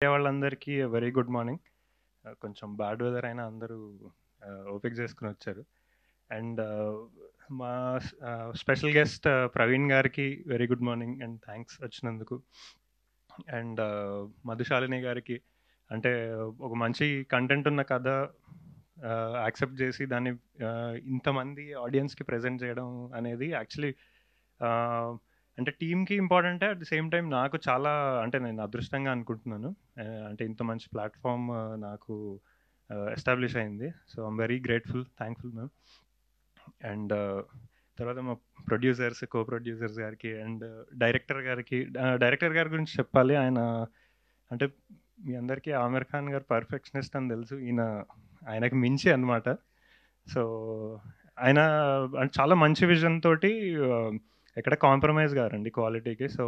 వాళ్ళందరికీ very good morning. కొంచెం bad weather అయినా అందరూ ఓపిక చేసుకుని వచ్చారు. అండ్ మా స్పెషల్ గెస్ట్ ప్రవీణ్ గారికి very good morning and thanks వచ్చినందుకు. అండ్ మధుశాలిని గారికి అంటే ఒక మంచి కంటెంట్ ఉన్న కథ యాక్సెప్ట్ చేసి దాన్ని ఇంతమంది ఆడియన్స్కి ప్రజెంట్ చేయడం అనేది యాక్చువల్లీ అంటే టీమ్కి ఇంపార్టెంటే, అట్ ది సేమ్ టైం నాకు చాలా అంటే నేను అదృష్టంగా అనుకుంటున్నాను. అంటే ఇంత మంచి ప్లాట్ఫామ్ నాకు ఎస్టాబ్లిష్ అయింది. So I'm very grateful, thankful ma'am. And తర్వాత మా ప్రొడ్యూసర్స్, కో ప్రొడ్యూసర్స్ గారికి అండ్ డైరెక్టర్ గారి గురించి చెప్పాలి. అంటే మీ అందరికీ ఆమిర్ ఖాన్ గారు పర్ఫెక్షనిస్ట్ అని తెలుసు. ఆయనకి మించి అనమాట. సో ఆయన అంటే చాలా మంచి విజన్ తోటి ఎక్కడ కాంప్రమైజ్ గారండి క్వాలిటీకి. సో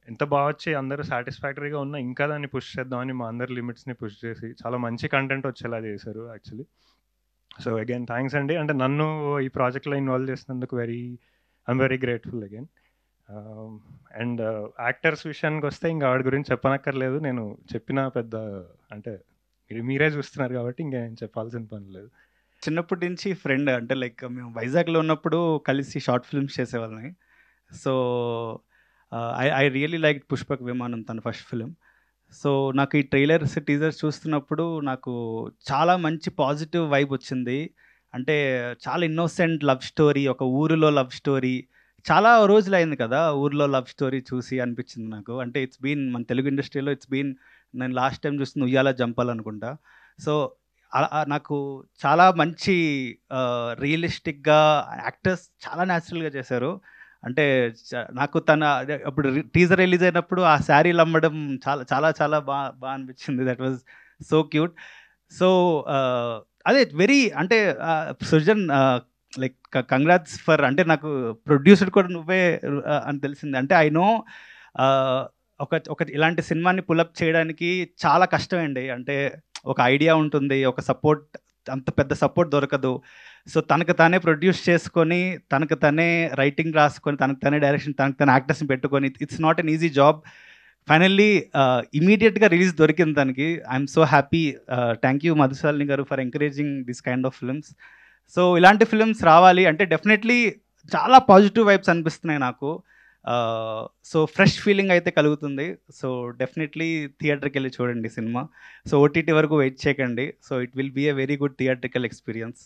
ఎంత బాగా వచ్చి అందరూ సాటిస్ఫాక్టరీగా ఉన్నా ఇంకా దాన్ని పుష్ చేద్దామని మా అందరి లిమిట్స్ని పుష్ చేసి చాలా మంచి కంటెంట్ వచ్చేలా చేశారు యాక్చువల్లీ. సో అగైన్ థ్యాంక్స్ అండి. అంటే నన్ను ఈ ప్రాజెక్ట్లో ఇన్వాల్వ్ చేసినందుకు I'm very grateful again. And actors విషయానికి వస్తే ఇంకా వాడి గురించి చెప్పనక్కర్లేదు. నేను చెప్పిన పెద్ద అంటే మీరే చూస్తున్నారు కాబట్టి ఇంకా నేను చెప్పాల్సిన పని లేదు. చిన్నప్పటి నుంచి ఫ్రెండ్, అంటే లైక్ మేము వైజాగ్లో ఉన్నప్పుడు కలిసి షార్ట్ ఫిల్మ్స్ చేసేవాళ్ళని. So I really like Pushpak Vimanam, తన ఫస్ట్ ఫిలిం. సో నాకు ఈ ట్రైలర్స్, టీజర్స్ చూస్తున్నప్పుడు నాకు చాలా మంచి పాజిటివ్ వైబ్ వచ్చింది. అంటే చాలా ఇన్నోసెంట్ లవ్ స్టోరీ, ఒక ఊరిలో లవ్ స్టోరీ. చాలా రోజులు అయింది కదా ఊరిలో లవ్ స్టోరీ చూసి అనిపించింది నాకు. అంటే మన తెలుగు ఇండస్ట్రీలో నేను లాస్ట్ టైం చూస్తుంది ఉయ్యాల జంపాలనుకుంటా. సో నాకు చాలా మంచి రియలిస్టిక్గా యాక్టర్స్ చాలా న్యాచురల్గా చేశారు. అంటే నాకు అప్పుడు టీజర్ రిలీజ్ అయినప్పుడు ఆ శారీలు అమ్మడం చాలా చాలా చాలా బాగా అనిపించింది. That was so cute. So అదే అంటే సృజన్, లైక్ కంగ్రాట్స్ ఫర్, అంటే నాకు ప్రొడ్యూసర్ కూడా నువ్వే అని తెలిసింది. అంటే ఐ నో ఒక ఇలాంటి సినిమాని పులప్ చేయడానికి చాలా కష్టమండి. అంటే ఒక ఐడియా ఉంటుంది, ఒక సపోర్ట్, అంత పెద్ద సపోర్ట్ దొరకదు. సో తనకు తానే ప్రొడ్యూస్ చేసుకొని, తనకు తనే రైటింగ్ రాసుకొని, తనకు తనే డైరెక్షన్, తనకు తన యాక్టర్స్ని పెట్టుకొని, it's not an easy job. Finally ఇమీడియట్గా రిలీజ్ దొరికింది దానికి. I'm so happy. Thank you Madhushalini garu for encouraging this kind of films. So ఇలాంటి ఫిల్మ్స్ రావాలి అంటే డెఫినెట్లీ చాలా పాజిటివ్ వైబ్స్ అనిపిస్తున్నాయి నాకు. సో ఫ్రెష్ ఫీలింగ్ అయితే కలుగుతుంది. సో డెఫినెట్లీ థియేటర్కి వెళ్ళి చూడండి సినిమా. సో ఓటీటీ వరకు వెయిట్ చేయకండి. So it will be a very good theatrical experience.